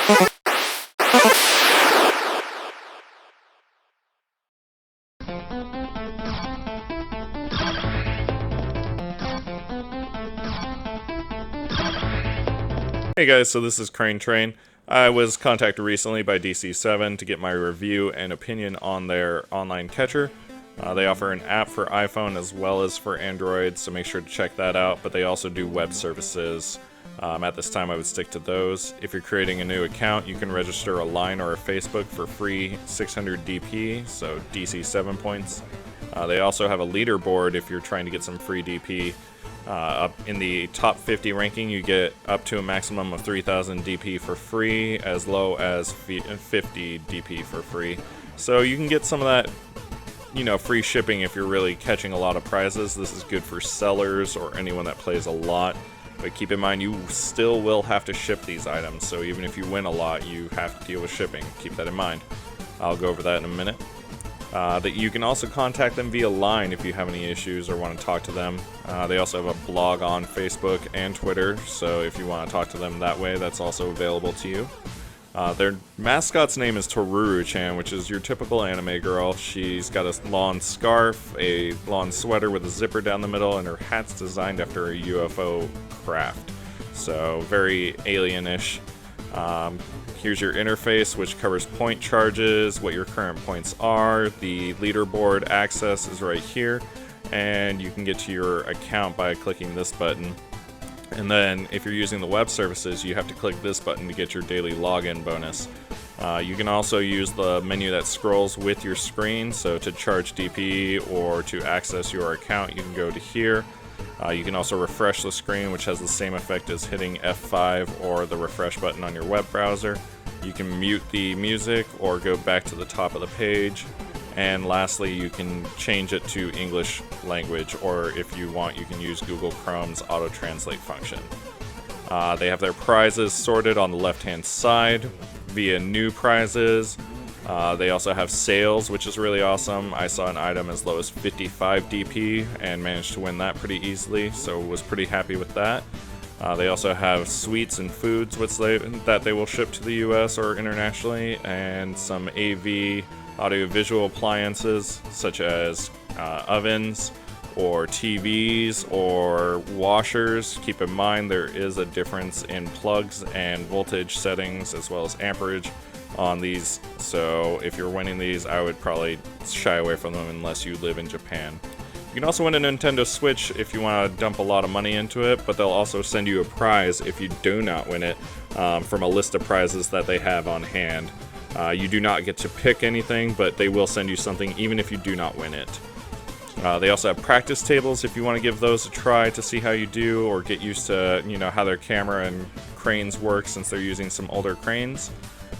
Hey guys, so this is Cranetrain. I was contacted recently by DC7 to get my review and opinion on their online catcher. They offer an app for iPhone as well as for Android, so make sure to check that out, but they also do web services. At this time I would stick to those. If you're creating a new account, you can register a Line or a Facebook for free 600 DP, so DC7 points. They also have a leaderboard if you're trying to get some free DP. Up in the top 50 ranking, you get up to a maximum of 3,000 DP for free, as low as 50 DP for free. So you can get some of that, free shipping if you're really catching a lot of prizes. This is good for sellers or anyone that plays a lot. But keep in mind, you still will have to ship these items. So even if you win a lot, you have to deal with shipping. Keep that in mind. I'll go over that in a minute. That you can also contact them via Line if you have any issues or want to talk to them. They also have a blog on Facebook and Twitter, so if you want to talk to them that way, that's also available to you. Their mascot's name is Toruru-chan, which is your typical anime girl. She's got a lawn scarf, a lawn sweater with a zipper down the middle, and her hat's designed after a UFO craft. So very alien-ish. Here's your interface, which covers point charges, what your current points are. The leaderboard access is right here, and you can get to your account by clicking this button. And then if you're using the web services, you have to click this button to get your daily login bonus. You can also use the menu that scrolls with your screen, so to charge DP or to access your account, you can go to here. You can also refresh the screen, which has the same effect as hitting F5 or the refresh button on your web browser. You can mute the music or go back to the top of the page. And lastly, you can change it to English language, or if you want, you can use Google Chrome's auto-translate function. They have their prizes sorted on the left-hand side via new prizes. They also have sales, which is really awesome. I saw an item as low as 55 DP and managed to win that pretty easily, so was pretty happy with that. They also have sweets and foods that they will ship to the US or internationally, and some AV audiovisual appliances such as ovens or TVs or washers. Keep in mind there is a difference in plugs and voltage settings as well as amperage on these, so if you're winning these, I would probably shy away from them unless you live in Japan. You can also win a Nintendo Switch if you want to dump a lot of money into it, but they'll also send you a prize if you do not win it from a list of prizes that they have on hand. You do not get to pick anything, but they will send you something even if you do not win it. They also have practice tables if you want to give those a try to see how you do or get used to how their camera and cranes work, since they're using some older cranes.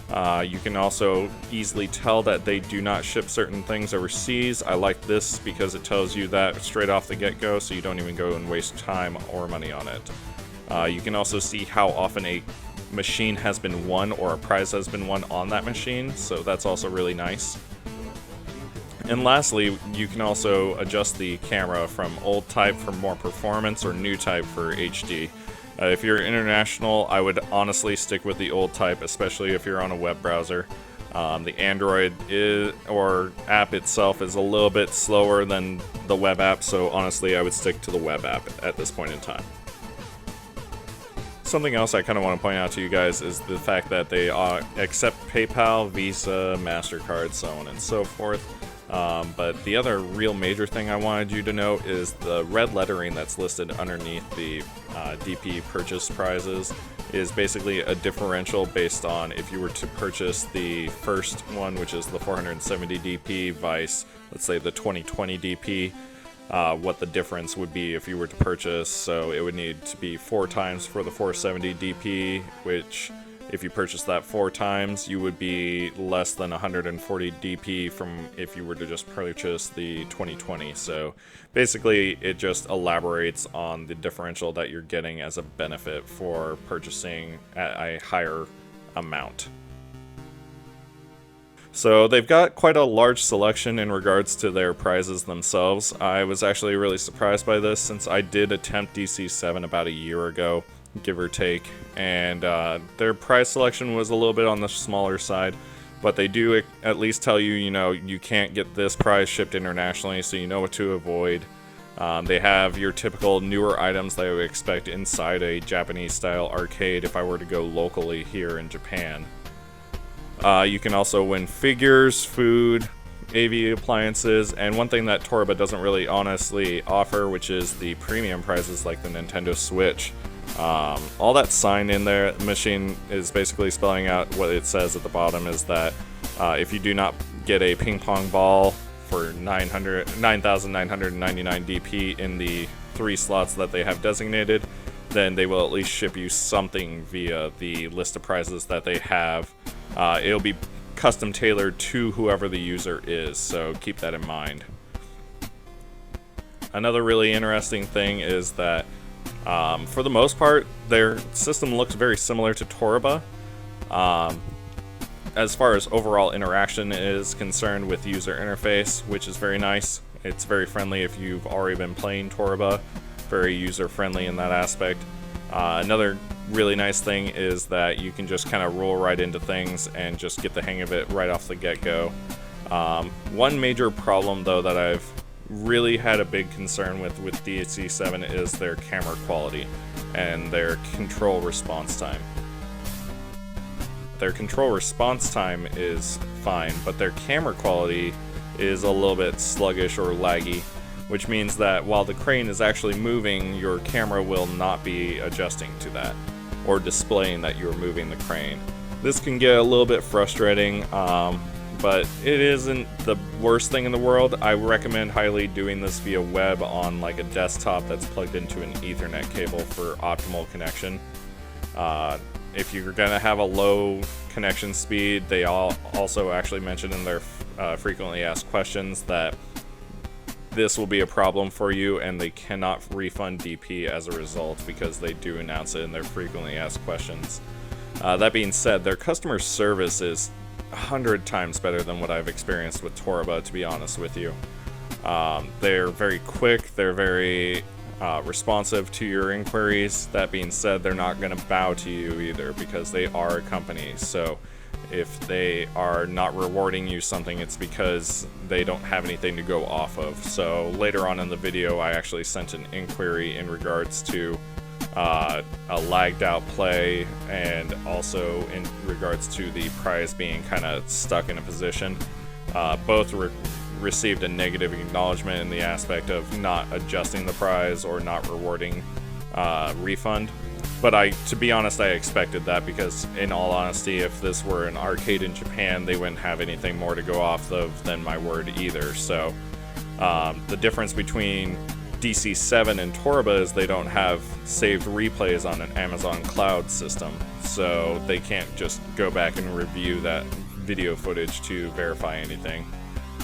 You can also easily tell that they do not ship certain things overseas. I like this because it tells you that straight off the get-go, so you don't even go and waste time or money on it. You can also see how often a machine has been won or a prize has been won on that machine, so that's also really nice. And lastly, you can also adjust the camera from old type for more performance or new type for HD. If you're international, I would honestly stick with the old type, especially if you're on a web browser. The Android app itself is a little bit slower than the web app, so honestly I would stick to the web app at this point in time. Something else I kind of want to point out to you guys is the fact that they accept PayPal, Visa, MasterCard, so on and so forth. But the other real major thing I wanted you to know is the red lettering that's listed underneath the DP purchase prizes is basically a differential based on if you were to purchase the first one, which is the 470 DP, vice, let's say, the 2020 DP, what the difference would be if you were to purchase. So it would need to be 4 times for the 470 DP, which if you purchase that 4 times, you would be less than 140 DP from if you were to just purchase the 2020. So basically, it just elaborates on the differential that you're getting as a benefit for purchasing at a higher amount. So they've got quite a large selection in regards to their prizes themselves. I was actually really surprised by this since I did attempt DC7 about a year ago give or take, and their price selection was a little bit on the smaller side, but they do at least tell you, you know, you can't get this price shipped internationally, so you know what to avoid. They have your typical newer items that I would expect inside a Japanese-style arcade if I were to go locally here in Japan. You can also win figures, food, AV appliances, and one thing that Torba doesn't really honestly offer, which is the premium prizes like the Nintendo Switch. All that sign in there, the machine is basically spelling out what it says at the bottom, is that if you do not get a ping pong ball for 9,999 DP in the 3 slots that they have designated, then they will at least ship you something via the list of prizes that they have. It'll be custom tailored to whoever the user is, so keep that in mind. Another really interesting thing is that for the most part, their system looks very similar to Torba. As far as overall interaction is concerned with user interface, which is very nice. It's very friendly if you've already been playing Torba, very user friendly in that aspect. Another really nice thing is that you can just kind of roll right into things and just get the hang of it right off the get-go. One major problem though that I've really had a big concern with DC7 is their camera quality and their control response time. Their control response time is fine, but their camera quality is a little bit sluggish or laggy, which means that while the crane is actually moving, your camera will not be adjusting to that or displaying that you're moving the crane. This can get a little bit frustrating, but it isn't the worst thing in the world. I recommend highly doing this via web on like a desktop that's plugged into an Ethernet cable for optimal connection. If you're gonna have a low connection speed, they also actually mentioned in their frequently asked questions that this will be a problem for you and they cannot refund DP as a result, because they do announce it in their frequently asked questions. That being said, their customer service is 100 times better than what I've experienced with Torba, to be honest with you. They're very quick, they're very responsive to your inquiries. That being said, they're not going to bow to you either, because they are a company. So if they are not rewarding you something, it's because they don't have anything to go off of. So later on in the video, I actually sent an inquiry in regards to a lagged out play, and also in regards to the prize being kind of stuck in a position. Both received a negative acknowledgement in the aspect of not adjusting the prize or not rewarding refund. But to be honest, I expected that, because in all honesty, if this were an arcade in Japan, they wouldn't have anything more to go off of than my word either. So the difference between DC7 and Torba is they don't have saved replays on an Amazon cloud system, so they can't just go back and review that video footage to verify anything.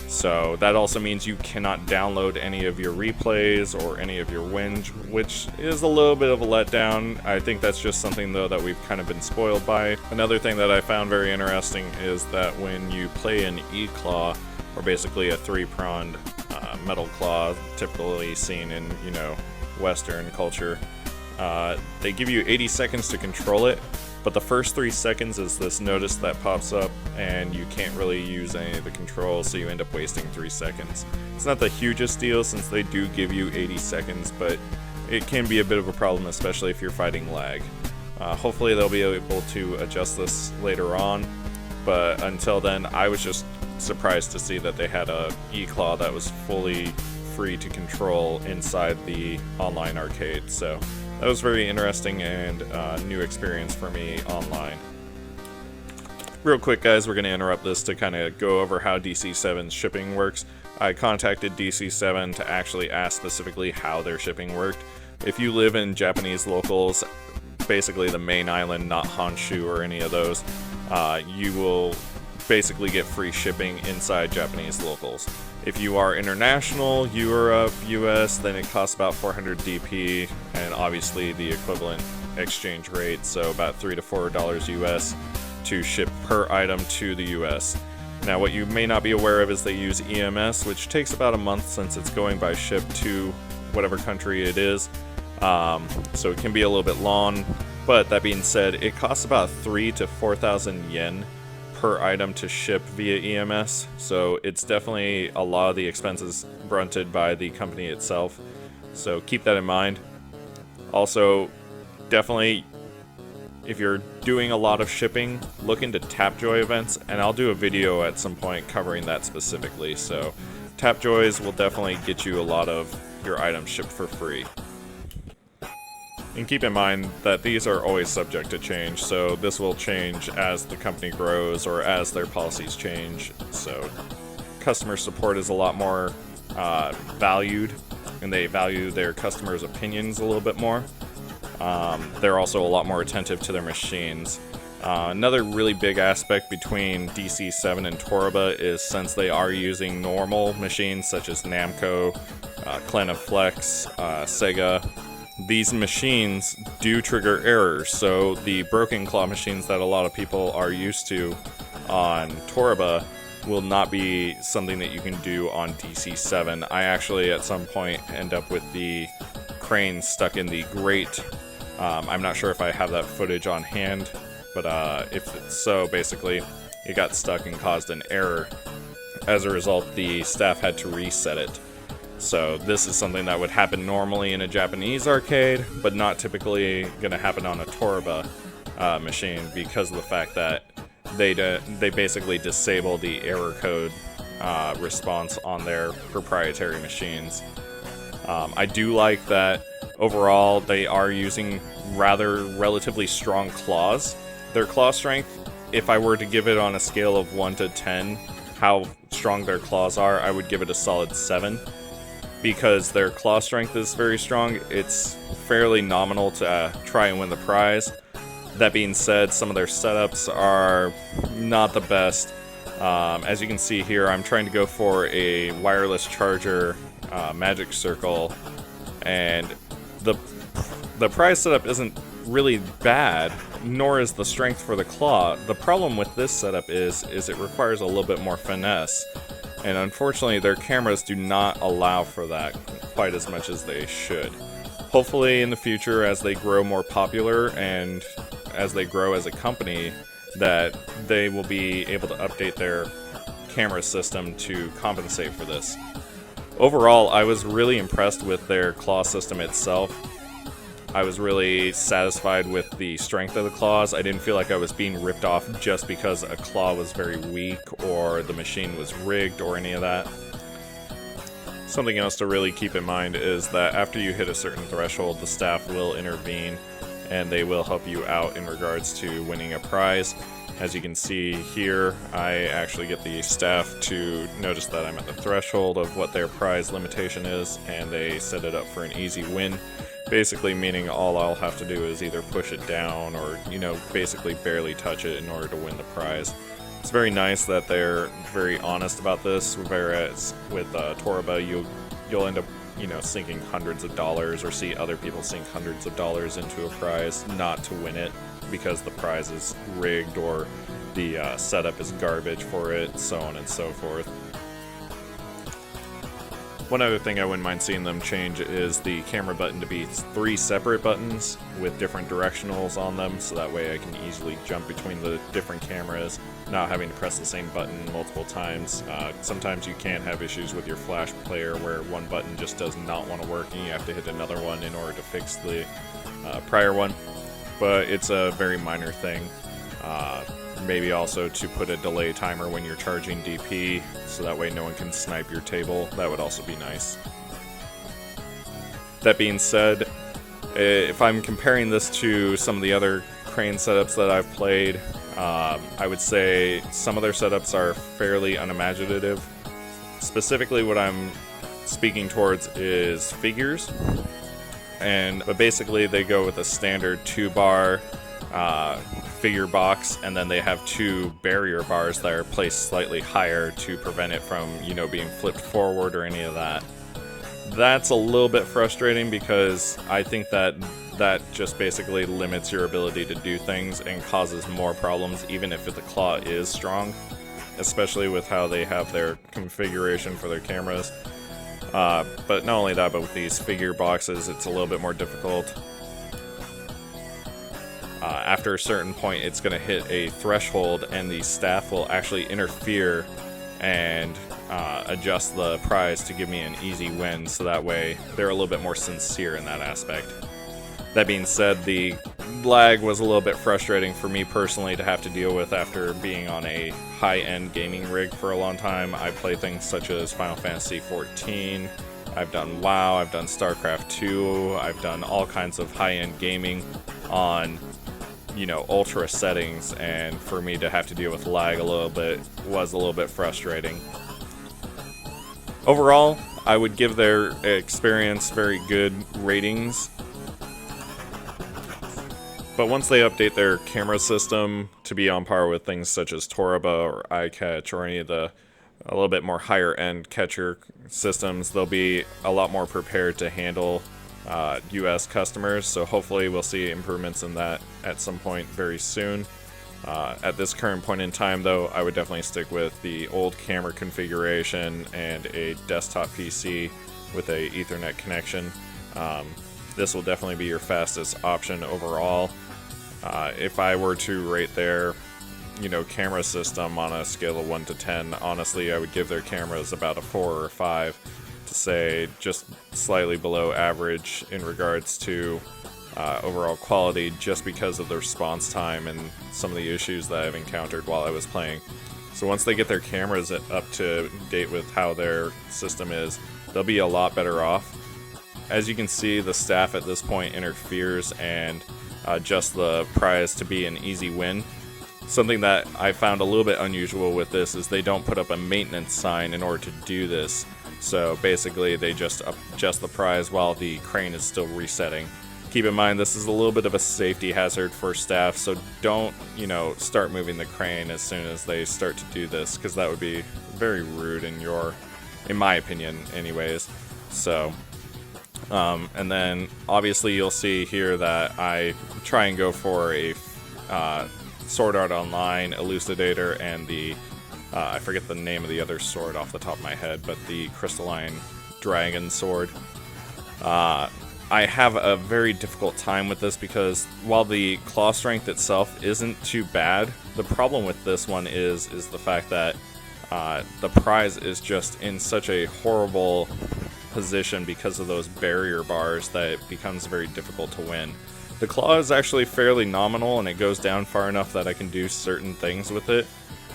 So that also means you cannot download any of your replays or any of your wins, which is a little bit of a letdown. I think that's just something though that we've kind of been spoiled by. Another thing that I found very interesting is that when you play an E-claw, or basically a 3-pronged metal claw, typically seen in, you know, Western culture, they give you 80 seconds to control it. But the first 3 seconds is this notice that pops up, and you can't really use any of the controls, so you end up wasting 3 seconds. It's not the hugest deal since they do give you 80 seconds, but it can be a bit of a problem, especially if you're fighting lag. Hopefully they'll be able to adjust this later on, but until then, I was just surprised to see that they had a E-claw that was fully free to control inside the online arcade. So that was very interesting and a new experience for me online. Real quick, guys, we're going to interrupt this to kind of go over how DC7's shipping works. I contacted DC7 to actually ask specifically how their shipping worked. If you live in Japanese locals, basically the main island, not Honshu or any of those, you will basically get free shipping inside Japanese locals. If you are international, Europe, US, then it costs about 400 DP, and obviously the equivalent exchange rate, so about $3 to $4 US to ship per item to the US. Now, what you may not be aware of is they use EMS, which takes about a month since it's going by ship to whatever country it is. so it can be a little bit long. But that being said, it costs about 3,000 to 4,000 yen per item to ship via EMS, so it's definitely a lot of the expenses fronted by the company itself, so keep that in mind. Also, definitely, if you're doing a lot of shipping, look into Tapjoy events, and I'll do a video at some point covering that specifically. So Tapjoys will definitely get you a lot of your items shipped for free. And keep in mind that these are always subject to change, so this will change as the company grows or as their policies change. So customer support is a lot more valued, and they value their customers' opinions a little bit more. They're also a lot more attentive to their machines. Another really big aspect between DC7 and Torba is since they are using normal machines such as Namco, Clenaflex, Sega, these machines do trigger errors. So the broken claw machines that a lot of people are used to on Torba will not be something that you can do on DC7. I actually at some point end up with the crane stuck in the grate. I'm not sure if I have that footage on hand, but if it's so, basically it got stuck and caused an error. As a result, the staff had to reset it. So this is something that would happen normally in a Japanese arcade, but not typically going to happen on a Torba machine because of the fact that they basically disable the error code response on their proprietary machines. I do like that overall they are using relatively strong claws. Their claw strength, if I were to give it on a scale of 1 to 10, how strong their claws are, I would give it a solid 7. Because their claw strength is very strong, it's fairly nominal to try and win the prize. That being said, some of their setups are not the best. As you can see here, I'm trying to go for a wireless charger magic circle, and the prize setup isn't really bad, nor is the strength for the claw. The problem with this setup is it requires a little bit more finesse. And unfortunately, their cameras do not allow for that quite as much as they should. Hopefully in the future, as they grow more popular and as they grow as a company, that they will be able to update their camera system to compensate for this. Overall, I was really impressed with their claw system itself. I was really satisfied with the strength of the claws. I didn't feel like I was being ripped off just because a claw was very weak or the machine was rigged or any of that. Something else to really keep in mind is that after you hit a certain threshold, the staff will intervene and they will help you out in regards to winning a prize. As you can see here, I actually get the staff to notice that I'm at the threshold of what their prize limitation is, and they set it up for an easy win. Basically meaning all I'll have to do is either push it down or, basically barely touch it in order to win the prize. It's very nice that they're very honest about this, whereas with Torba, you'll end up, sinking hundreds of dollars or see other people sink hundreds of dollars into a prize not to win it because the prize is rigged or the setup is garbage for it, so on and so forth. One other thing I wouldn't mind seeing them change is the camera button to be 3 separate buttons with different directionals on them, so that way I can easily jump between the different cameras, not having to press the same button multiple times. Sometimes you can have issues with your Flash player where one button just does not want to work and you have to hit another one in order to fix the prior one, but it's a very minor thing. Maybe also to put a delay timer when you're charging DP, so that way no one can snipe your table. That would also be nice. That being said, if I'm comparing this to some of the other crane setups that I've played, I would say some of their setups are fairly unimaginative. Specifically what I'm speaking towards is figures, but basically they go with a standard 2-bar figure box, and then they have 2 barrier bars that are placed slightly higher to prevent it from, being flipped forward or any of that. That's a little bit frustrating because I think that just basically limits your ability to do things and causes more problems even if the claw is strong, especially with how they have their configuration for their cameras. But not only that, but with these figure boxes, it's a little bit more difficult. After a certain point, it's going to hit a threshold, and the staff will actually interfere and adjust the prize to give me an easy win, so that way they're a little bit more sincere in that aspect. That being said, the lag was a little bit frustrating for me personally to have to deal with after being on a high-end gaming rig for a long time. I play things such as Final Fantasy XIV, I've done WoW, I've done StarCraft 2, I've done all kinds of high-end gaming on, you know, ultra settings, and for me to have to deal with lag a little bit was a little bit frustrating. Overall, I would give their experience very good ratings. But once they update their camera system to be on par with things such as Toraba or iCatch or any of the a little bit more higher end catcher systems, they'll be a lot more prepared to handle US customers. So hopefully we'll see improvements in that at some point very soon. At this current point in time though, I would definitely stick with the old camera configuration and a desktop PC with a Ethernet connection. This will definitely be your fastest option overall. If I were to rate their, you know, camera system on a scale of 1 to 10, honestly, I would give their cameras about a 4 or a 5 to say just slightly below average in regards to overall quality, just because of the response time and some of the issues that I've encountered while I was playing. So once they get their cameras up to date with how their system is, they'll be a lot better off. As you can see, the staff at this point interferes and adjusts the prize to be an easy win. Something that I found a little bit unusual with this is they don't put up a maintenance sign in order to do this. So basically they just adjust the prize while the crane is still resetting. Keep in mind, this is a little bit of a safety hazard for staff, so don't, you know, start moving the crane as soon as they start to do this, because that would be very rude in my opinion anyways. So and then obviously you'll see here that I try and go for a Sword Art Online Elucidator and the I forget the name of the other sword off the top of my head, but the Crystalline Dragon Sword. I have a very difficult time with this because while the claw strength itself isn't too bad, the problem with this one is the fact that the prize is just in such a horrible position because of those barrier bars that it becomes very difficult to win. The claw is actually fairly nominal and it goes down far enough that I can do certain things with it,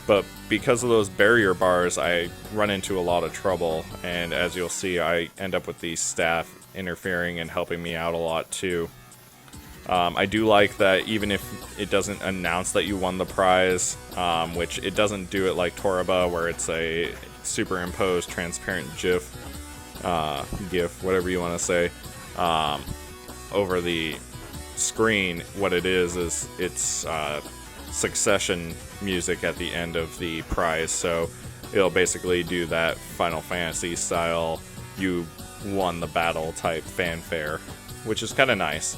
but because of those barrier bars I run into a lot of trouble, and as you'll see I end up with the staff interfering and helping me out a lot too. I do like that even if it doesn't announce that you won the prize, which it doesn't do it like Toraba where it's a superimposed transparent GIF, whatever you want to say, over the screen. What it is it's succession music at the end of the prize, so it'll basically do that Final Fantasy style you won the battle type fanfare, which is kind of nice.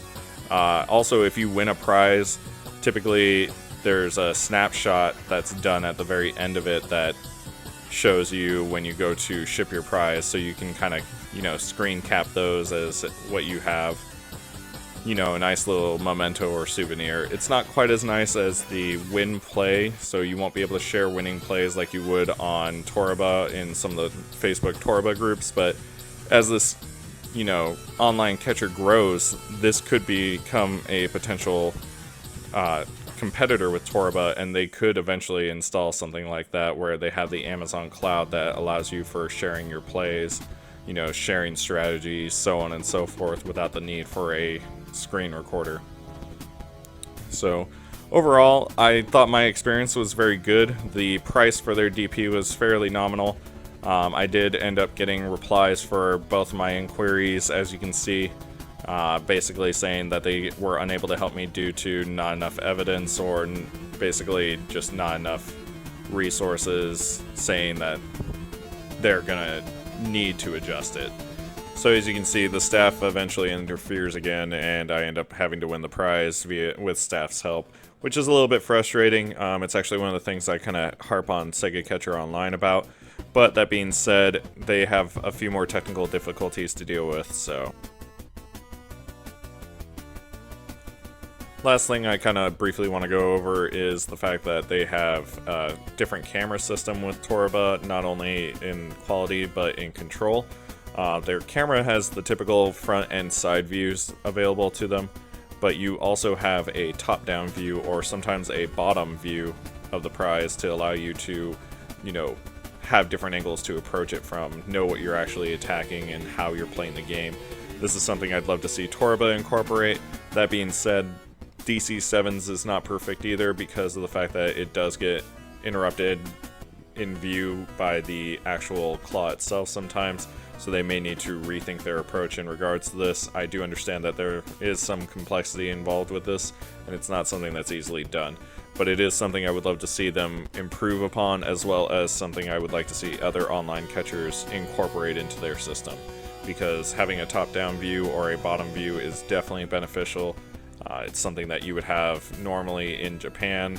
Also, if you win a prize, typically there's a snapshot that's done at the very end of it that shows you when you go to ship your prize, so you can kind of, you know, screen cap those as what you have, you know, a nice little memento or souvenir. It's not quite as nice as the win play, so you won't be able to share winning plays like you would on Toraba in some of the Facebook Toraba groups, but as this, you know, online catcher grows, this could become a potential competitor with Toraba, and they could eventually install something like that where they have the Amazon cloud that allows you for sharing your plays, you know, sharing strategies, so on and so forth, without the need for a screen recorder. So overall, I thought my experience was very good. The price for their DP was fairly nominal. I did end up getting replies for both my inquiries, as you can see, basically saying that they were unable to help me due to not enough evidence, or basically just not enough resources, saying that they're gonna need to adjust it. So as you can see, the staff eventually interferes again, and I end up having to win the prize with staff's help, which is a little bit frustrating. It's actually one of the things I kind of harp on Sega Catcher Online about. But that being said, they have a few more technical difficulties to deal with, so. Last thing I kind of briefly want to go over is the fact that they have a different camera system with Torba, not only in quality but in control. Their camera has the typical front and side views available to them, but you also have a top-down view or sometimes a bottom view of the prize to allow you to, you know, have different angles to approach it from, know what you're actually attacking and how you're playing the game. This is something I'd love to see Torba incorporate. That being said, DC7's is not perfect either because of the fact that it does get interrupted in view by the actual claw itself sometimes, so they may need to rethink their approach in regards to this. I do understand that there is some complexity involved with this, and it's not something that's easily done. But it is something I would love to see them improve upon, as well as something I would like to see other online catchers incorporate into their system. Because having a top-down view or a bottom view is definitely beneficial. It's something that you would have normally in Japan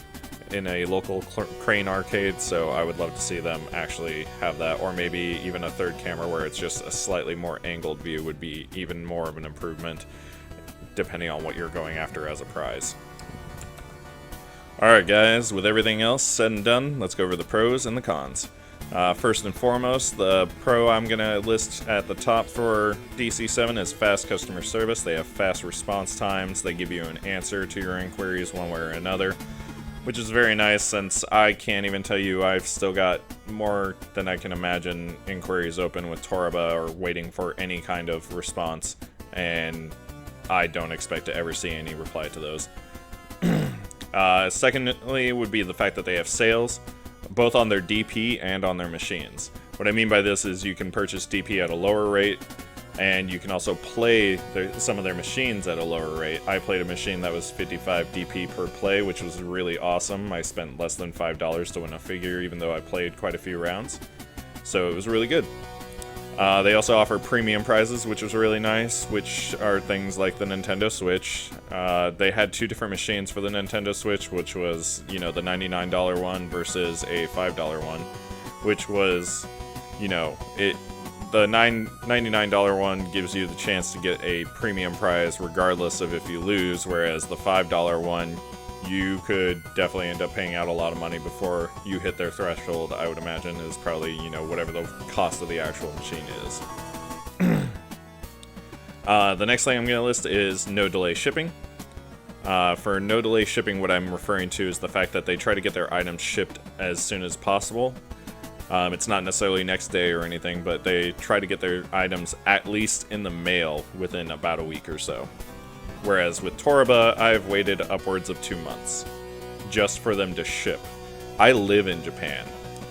in a local Crane arcade, so I would love to see them actually have that, or maybe even a third camera where it's just a slightly more angled view would be even more of an improvement, depending on what you're going after as a prize. Alright guys, with everything else said and done, let's go over the pros and the cons. First and foremost, the pro I'm going to list at the top for DC7 is fast customer service. They have fast response times. They give you an answer to your inquiries one way or another, which is very nice since I can't even tell you I've still got more than I can imagine inquiries open with Torba or waiting for any kind of response, and I don't expect to ever see any reply to those. Secondly would be the fact that they have sales, both on their DP and on their machines. What I mean by this is you can purchase DP at a lower rate, and you can also play some of their machines at a lower rate. I played a machine that was 55 DP per play, which was really awesome. I spent less than $5 to win a figure, even though I played quite a few rounds. So it was really good. They also offer premium prizes, which was really nice, which are things like the Nintendo Switch. They had two different machines for the Nintendo Switch, which was, you know, the $99 one versus a $5 one, which was, you know, the $99 one gives you the chance to get a premium prize regardless of if you lose, whereas the $5 one, you could definitely end up paying out a lot of money before you hit their threshold. I would imagine is probably, you know, whatever the cost of the actual machine is. The next thing I'm going to list is no delay shipping. For no delay shipping, what I'm referring to is the fact that they try to get their items shipped as soon as possible. It's not necessarily next day or anything, but they try to get their items at least in the mail within about a week or so. Whereas with Torba, I've waited upwards of 2 months just for them to ship. I live in Japan,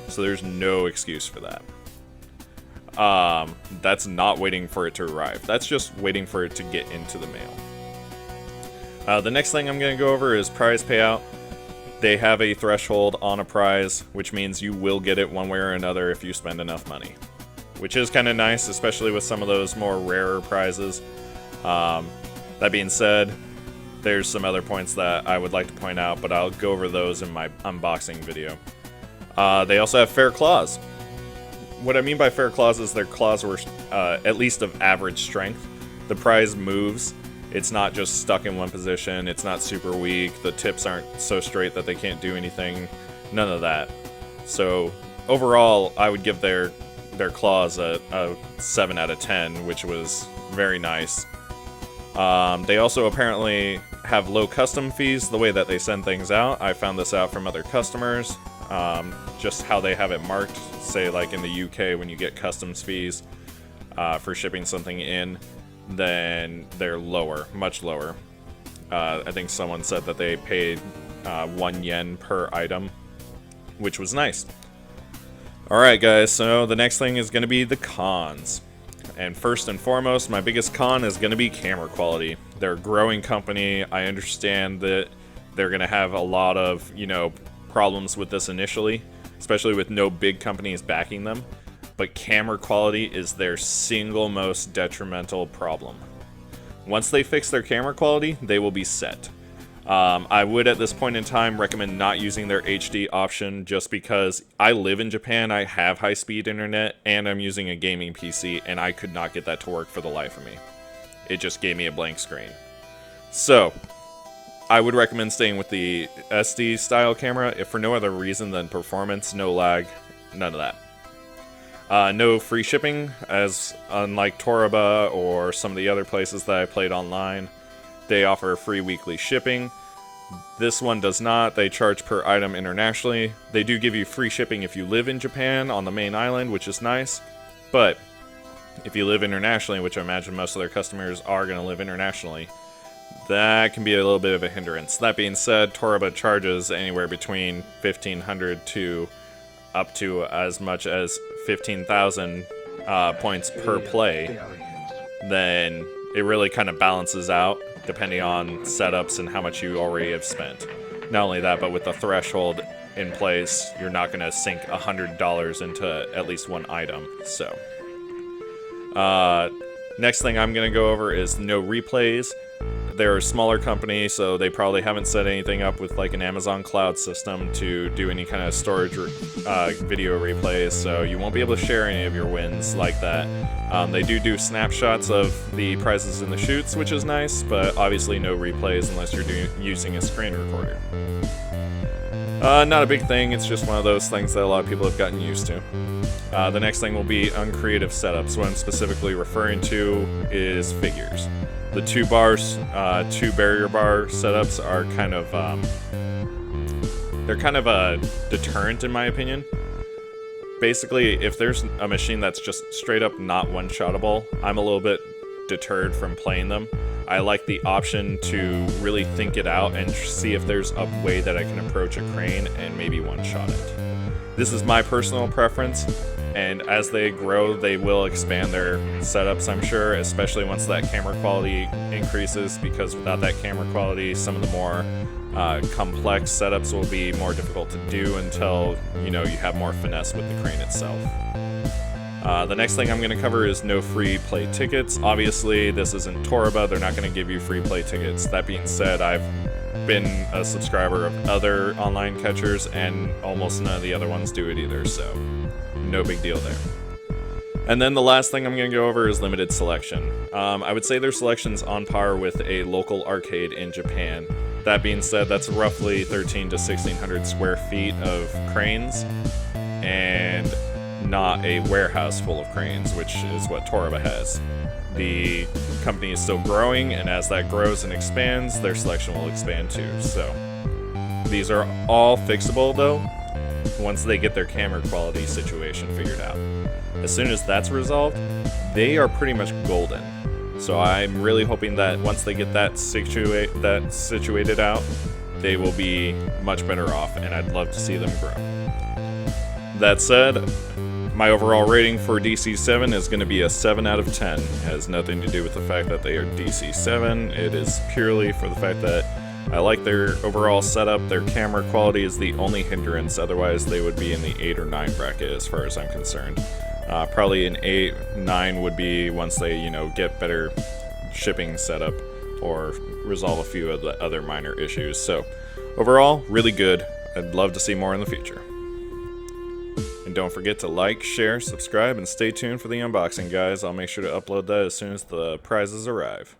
so there's no excuse for that. That's not waiting for it to arrive. That's just waiting for it to get into the mail. The next thing I'm going to go over is prize payout. They have a threshold on a prize, which means you will get it one way or another if you spend enough money. Which is kind of nice, especially with some of those more rarer prizes. That being said, there's some other points that I would like to point out, but I'll go over those in my unboxing video. They also have fair claws. What I mean by fair claws is their claws were at least of average strength. The prize moves. It's not just stuck in one position. It's not super weak. The tips aren't so straight that they can't do anything. None of that. So overall, I would give their claws a 7 out of 10, which was very nice. They also apparently have low custom fees the way that they send things out. I found this out from other customers. Just how they have it marked, say like in the UK when you get customs fees for shipping something in, then they're lower, much lower. I think someone said that they paid 1 yen per item, which was nice. Alright guys, so the next thing is going to be the cons. And first and foremost, my biggest con is going to be camera quality. They're a growing company. I understand that they're going to have a lot of, you know, problems with this initially, especially with no big companies backing them. But camera quality is their single most detrimental problem. Once they fix their camera quality, they will be set. I would at this point in time recommend not using their HD option just because I live in Japan, I have high-speed internet, and I'm using a gaming PC, and I could not get that to work for the life of me. It just gave me a blank screen. So, I would recommend staying with the SD style camera, if for no other reason than performance, no lag, none of that. No free shipping, as unlike Toraba or some of the other places that I played online, they offer free weekly shipping. This one does not. They charge per item internationally. They do give you free shipping if you live in Japan on the main island, which is nice. But if you live internationally, which I imagine most of their customers are going to live internationally, that can be a little bit of a hindrance. That being said, Toraba charges anywhere between 1,500 to up to as much as 15,000 points per play. Then it really kind of balances out depending on setups and how much you already have spent. Not only that, but with the threshold in place, you're not going to sink $100 into at least one item. So, next thing I'm going to go over is no replays. They're a smaller company, so they probably haven't set anything up with like an Amazon cloud system to do any kind of storage video replays, so you won't be able to share any of your wins like that. They do snapshots of the prizes in the chutes, which is nice, but obviously no replays unless you're using a screen recorder. Not a big thing, it's just one of those things that a lot of people have gotten used to. The next thing will be Uncreated Setups. What I'm specifically referring to is figures. The two barrier bar setups are kind of, they're kind of a deterrent in my opinion. Basically, if there's a machine that's just straight up not one-shottable, I'm a little bit deterred from playing them. I like the option to really think it out and see if there's a way that I can approach a crane and maybe one-shot it. This is my personal preference, and as they grow, they will expand their setups, I'm sure, especially once that camera quality increases, because without that camera quality, some of the more complex setups will be more difficult to do until, you know, you have more finesse with the crane itself. The next thing I'm going to cover is no free play tickets. Obviously, this isn't Toraba, they're not going to give you free play tickets. That being said, I've been a subscriber of other online catchers, and almost none of the other ones do it either, so no big deal there. And then the last thing I'm going to go over is limited selection. I would say their selection's on par with a local arcade in Japan. That being said, that's roughly 1,300 to 1,600 square feet of cranes, and not a warehouse full of cranes, which is what Toraba has. The company is still growing, and as that grows and expands, their selection will expand too. So these are all fixable though, once they get their camera quality situation figured out. As soon as that's resolved, they are pretty much golden. So I'm really hoping that once they get that situated out, they will be much better off, and I'd love to see them grow. That said, my overall rating for DC7 is going to be a 7 out of 10. It has nothing to do with the fact that they are DC7. It is purely for the fact that I like their overall setup. Their camera quality is the only hindrance. Otherwise, they would be in the 8 or 9 bracket as far as I'm concerned. Probably an 8, 9 would be once they, get better shipping setup or resolve a few of the other minor issues. So overall, really good. I'd love to see more in the future. And don't forget to like, share, subscribe, and stay tuned for the unboxing, guys. I'll make sure to upload that as soon as the prizes arrive.